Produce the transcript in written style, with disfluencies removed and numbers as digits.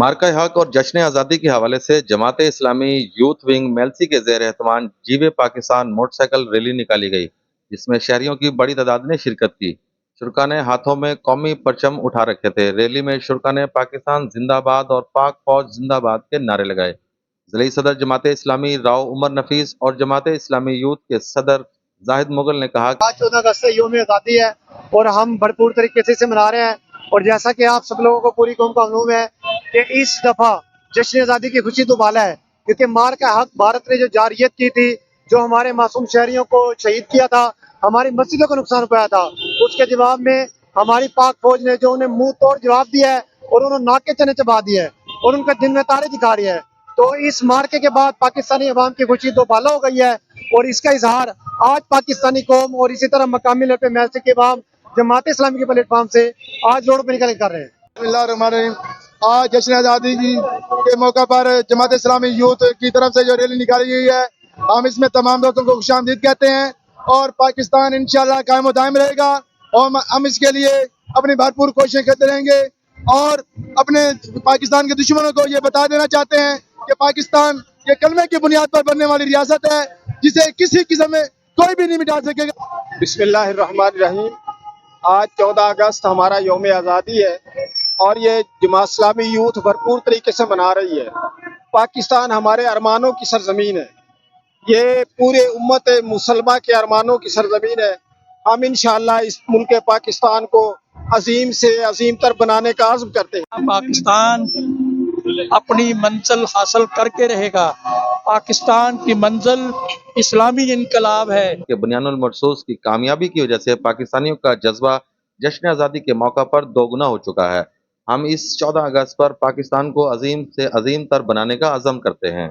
मार्का हक और जश्न आज़ादी के हवाले से जमात इस्लामी यूथ विंग मेलसी के ज़ेर एहतमाम जीवे पाकिस्तान मोटरसाइकिल रैली निकाली गई, जिसमें शहरियों की बड़ी तादाद ने शिरकत की। शुरा ने हाथों में कौमी परचम उठा रखे थे। रैली में शुरा ने पाकिस्तान जिंदाबाद और पाक फौज जिंदाबाद के नारे लगाए। ज़िली सदर जमात इस्लामी राव उमर नफीस और जमात इस्लामी यूथ के सदर जाहिद मुगल ने कहा आज 14 अगस्त से यौम आज़ादी है और हम भरपूर तरीके से इसे मना रहे हैं। और जैसा कि आप सब लोगों को पूरी कौम का मालूम है कि इस दफ़ा जश्न आज़ादी की खुशी तो बाला है, क्योंकि मार का हक भारत ने जो जारियत की थी, जो हमारे मासूम शहरियों को शहीद किया था, हमारी मस्जिदों को नुकसान पहुंचाया था, उसके जवाब में हमारी पाक फौज ने जो उन्हें मुंह तोड़ जवाब दिया है और उन्होंने नाके चने चबा दिए है और उनके दिन में तारे दिखा रही है। तो इस मार्के के बाद पाकिस्तानी अवाम की खुशी तो बाला हो गई है और इसका इजहार आज पाकिस्तानी कौम और इसी तरह मकामी लेवल पे मैच के अवाम जमात इस्लामी के प्लेटफॉर्म से आज रोड पर निकल कर रहे हैं। बिस्मिल्लाहिर्रहमानिर्रहीम। आज जश्न आज़ादी के मौका पर जमात इस्लामी यूथ की तरफ से जो रैली निकाली गई है, हम इसमें तमाम दोस्तों को खुशामदीद कहते हैं और पाकिस्तान इंशाल्लाह कायम व दायम रहेगा और हम इसके लिए अपनी भरपूर कोशिशें करते रहेंगे और अपने पाकिस्तान के दुश्मनों को ये बता देना चाहते हैं कि पाकिस्तान ये कलमे की बुनियाद पर बनने वाली रियासत है, जिसे किसी किस्म में कोई भी नहीं मिटा सकेगा। बिस्मिल्लाहिर्रहमानिर्रहीम। आज 14 अगस्त हमारा यौम आज़ादी है और ये जमात इस्लामी यूथ भरपूर तरीके से मना रही है। पाकिस्तान हमारे अरमानों की सरजमीन है, ये पूरे उम्मत मुसलमा के अरमानों की सरजमीन है। हम इंशाअल्लाह इस मुल्क पाकिस्तान को अजीम से अजीम तर बनाने का आज़म करते हैं। पाकिस्तान अपनी मंजिल हासिल करके रहेगा। पाकिस्तान की मंजिल इस्लामी इनकलाब है। कि बुनियानुल मरसूस की कामयाबी की वजह से पाकिस्तानियों का जज्बा जश्न आज़ादी के मौका पर दोगुना हो चुका है। हम इस 14 अगस्त पर पाकिस्तान को अजीम से अजीम तर बनाने का अज़म करते हैं।